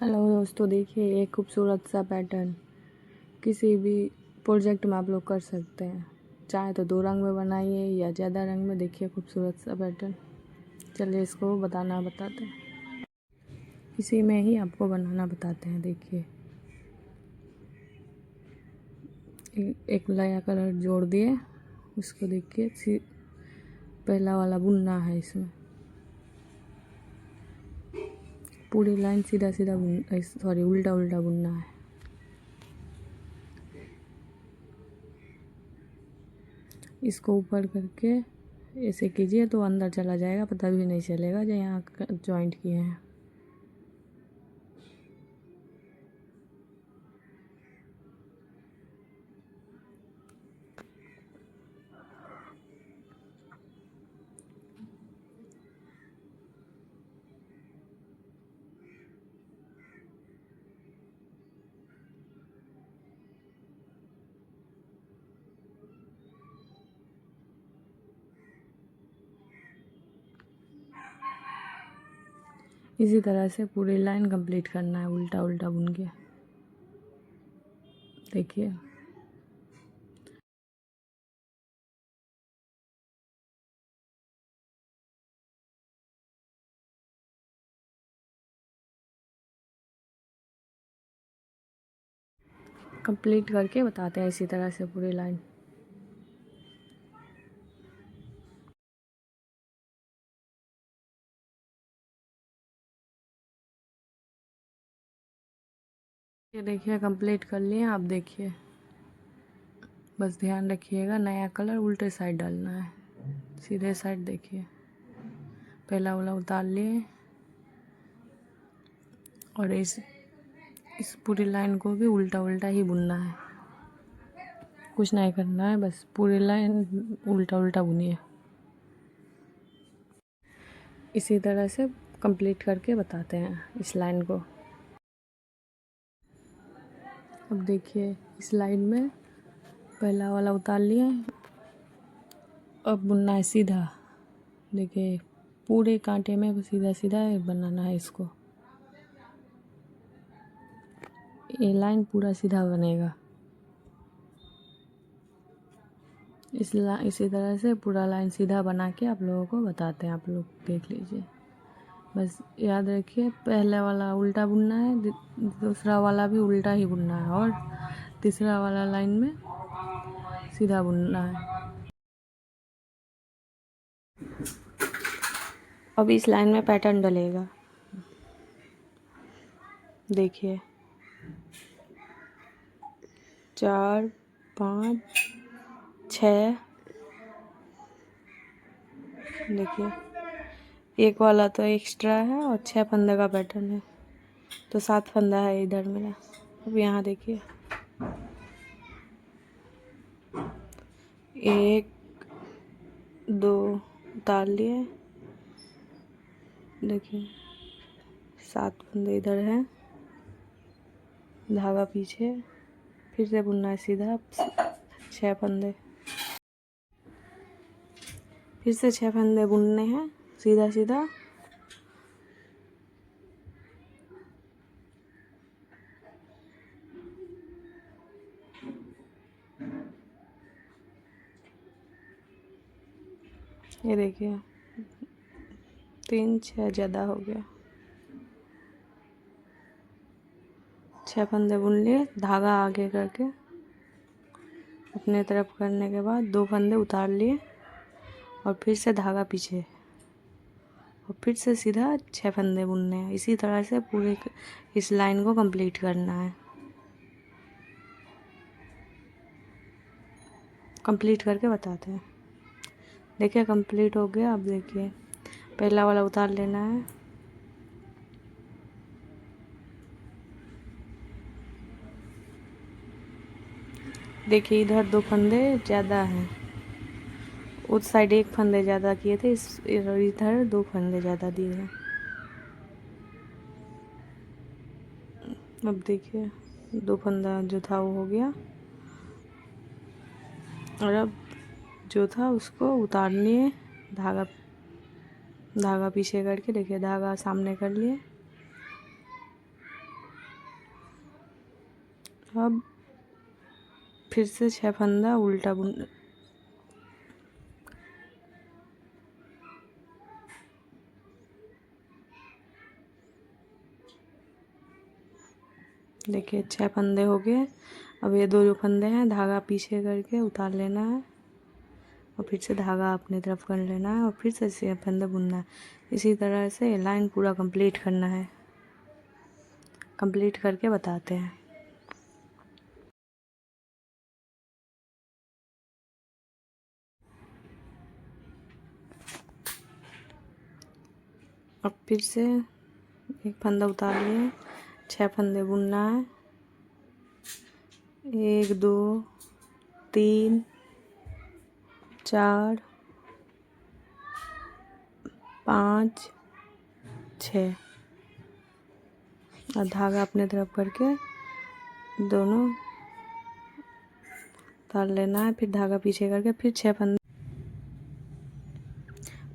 Hello दोस्तों, देखिए एक खूबसूरत सा पैटर्न किसी भी प्रोजेक्ट में आप लोग कर सकते हैं। चाहे तो 2 रंग में बनाइए या ज़्यादा रंग में। देखिए खूबसूरत सा पैटर्न। चलिए इसको बताते हैं, इसी में ही आपको बनाना बताते हैं। देखिए एक नया कलर जोड़ दिए, उसको देखिए पहला वाला बुनना है। इसमें पूरी लाइन सीधा सीधा उल्टा उल्टा बुनना है। इसको ऊपर करके ऐसे कीजिए तो अंदर चला जाएगा, पता भी नहीं चलेगा जो यहाँ जॉइंट किए हैं। इसी तरह से पूरी लाइन कंप्लीट करना है, उल्टा उल्टा बुन के। देखिए कंप्लीट करके बताते हैं इसी तरह से पूरी लाइन। ये देखिए कंप्लीट कर लिए आप। देखिए बस ध्यान रखिएगा, नया कलर उल्टे साइड डालना है, सीधे साइड। देखिए पहला वाला उतार लिए और इस पूरी लाइन को भी उल्टा उल्टा ही बुनना है, कुछ नहीं करना है, बस पूरी लाइन उल्टा उल्टा बुनिए। इसी तरह से कंप्लीट करके बताते हैं इस लाइन को। अब देखिए इस लाइन में पहला वाला उतार लिए, अब बुनना है सीधा। देखिए पूरे कांटे में सीधा सीधा बनाना है इसको। ये लाइन पूरा सीधा बनेगा। इसी तरह से पूरा लाइन सीधा बना के आप लोगों को बताते हैं, आप लोग देख लीजिए। बस याद रखिए पहले वाला उल्टा बुनना है, दूसरा वाला भी उल्टा ही बुनना है, और तीसरा वाला लाइन में सीधा बुनना है। अब इस लाइन में पैटर्न डलेगा। देखिए 4 5 6। देखिए एक वाला तो एक्स्ट्रा है और 6 फंदे का पैटर्न है, तो 7 फंदा है इधर मेरा। अब यहाँ देखिए 1 2 उतार लिए। देखिए 7 फंदे इधर हैं, धागा पीछे, फिर से बुनना है सीधा 6 फंदे, फिर से 6 फंदे बुनने हैं सीधा सीधा। ये देखिए 3 6 ज़्यादा हो गया। 6 फंदे बुन लिए, धागा आगे करके अपने तरफ करने के बाद 2 फंदे उतार लिए और फिर से धागा पीछे, और फिर से सीधा 6 फंदे बुनने हैं। इसी तरह से पूरे इस लाइन को कंप्लीट करना है। कंप्लीट करके बताते हैं। देखिए कंप्लीट हो गया। अब देखिए पहला वाला उतार लेना है, देखिए इधर 2 फंदे ज़्यादा हैं, उस साइड 1 फंदे ज़्यादा किए थे, इधर 2 फंदे ज़्यादा दिए हैं। अब देखिए 2 फंदा जो था वो हो गया, और अब जो था उसको उतार लिए, धागा पीछे करके। देखिए धागा सामने कर लिए, अब फिर से 6 फंदा उल्टा बुन। देखिए 6 फंदे हो गए। अब ये 2 जो फंदे हैं धागा पीछे करके उतार लेना है और फिर से धागा अपनी तरफ कर लेना है और फिर से 6 फंदे बुनना है। इसी तरह से लाइन पूरा कंप्लीट करना है। कंप्लीट करके बताते हैं। अब फिर से एक फंदा उतार लिए, 6 फंदे बुनना है। 1 2 3 4 5 6 और धागा अपने तरफ करके दोनों उतार लेना है। फिर धागा पीछे करके फिर 6 फंदे,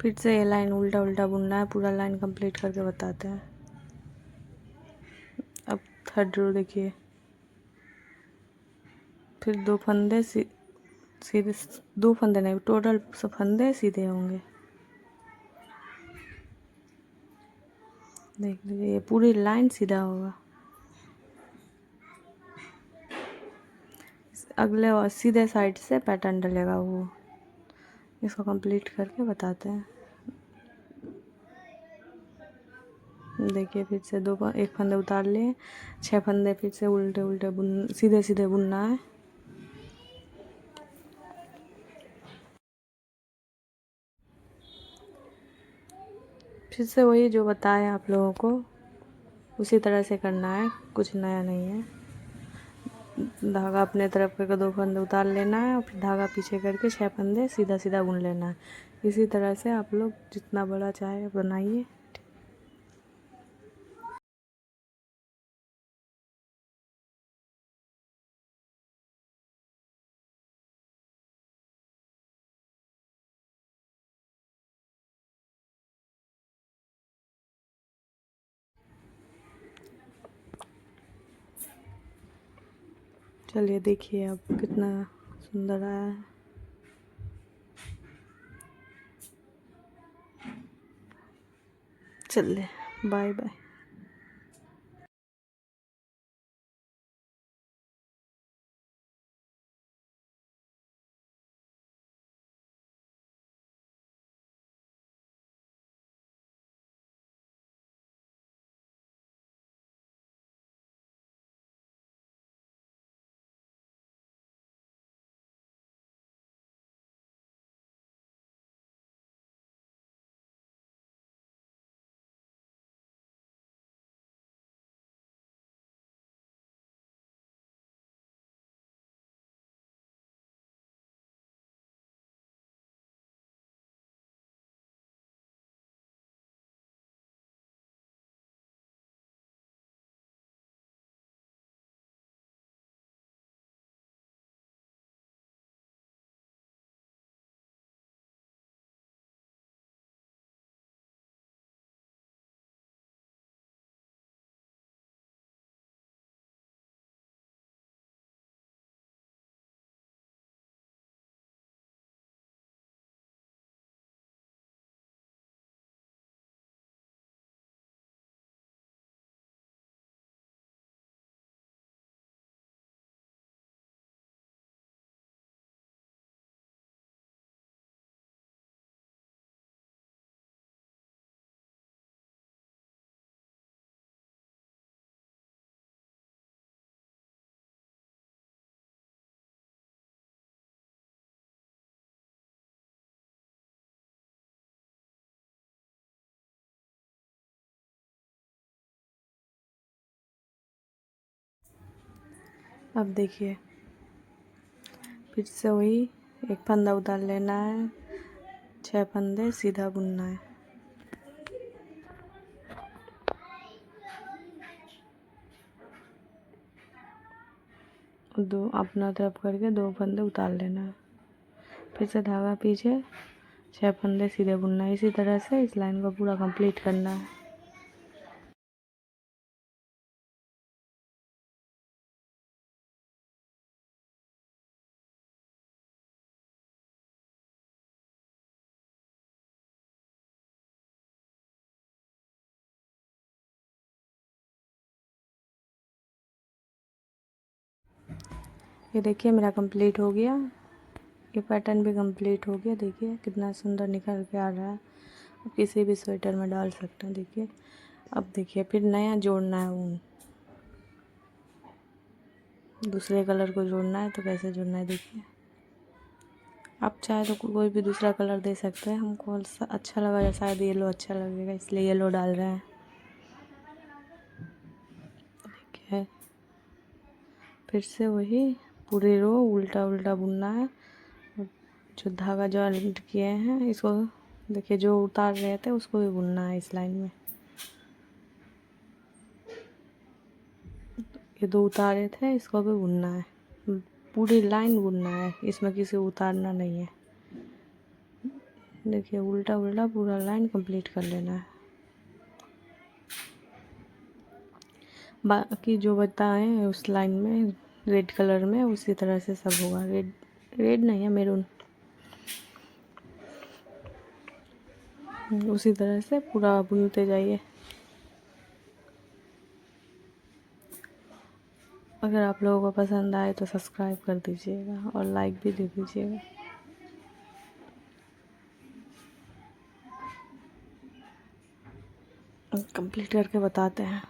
फिर से ये लाइन उल्टा उल्टा बुनना है। पूरा लाइन कंप्लीट करके बताते हैं। अब 3rd रो देखिए, फिर 2 फंदे सीधे, 2 फंदे नहीं, टोटल फंदे सीधे होंगे। देख लीजिए ये पूरी लाइन सीधा होगा। अगले और सीधे साइड से पैटर्न डलेगा वो। इसको कंप्लीट करके बताते हैं। देखिए फिर से एक फंदे उतार लिए, 6 फंदे फिर से उल्टे उल्टे बुन, सीधे सीधे बुनना है। फिर से वही जो बताया आप लोगों को उसी तरह से करना है, कुछ नया नहीं है। धागा अपने तरफ करके 2 फंदे उतार लेना है और फिर धागा पीछे करके 6 फंदे सीधा सीधा बुन लेना है। इसी तरह से आप लोग जितना बड़ा चाहे बनाइए। चलिए देखिए अब कितना सुंदर आया है। चलिए बाय बाय। अब देखिए फिर से वही एक फंदा उतार लेना है, 6 फंदे सीधा बुनना है। दो अपना तरफ करके 2 फंदे उतार लेना है। फिर से धागा पीछे, 6 फंदे सीधे बुनना है। इसी तरह से इस लाइन को पूरा कंप्लीट करना है। ये देखिए मेरा कंप्लीट हो गया, ये पैटर्न भी कंप्लीट हो गया। देखिए कितना सुंदर निकल के आ रहा है। आप किसी भी स्वेटर में डाल सकते हैं। देखिए अब देखिए फिर नया जोड़ना है ऊन, दूसरे कलर को जोड़ना है। तो कैसे जोड़ना है देखिए, आप चाहे तो कोई भी दूसरा कलर दे सकते हैं। हमको अच्छा लगा, शायद येलो अच्छा लगेगा इसलिए येलो डाल रहे हैं। देखिए फिर से वही पूरी रो उल्टा उल्टा बुनना है। जो धागा जो अलग किए हैं इसको देखिए, जो उतार रहे थे उसको भी बुनना है इस लाइन में। ये दो उतारे थे, इसको भी बुनना है, पूरी लाइन बुनना है, इसमें किसी उतारना नहीं है। देखिए उल्टा उल्टा पूरा लाइन कंप्लीट कर लेना है। बाकी जो बताए उस लाइन में रेड कलर में उसी तरह से सब होगा। रेड नहीं है, मैरून। उसी तरह से पूरा बुनते जाइए। अगर आप लोगों को पसंद आए तो सब्सक्राइब कर दीजिएगा और लाइक भी दे दीजिएगा। कंप्लीट करके बताते हैं।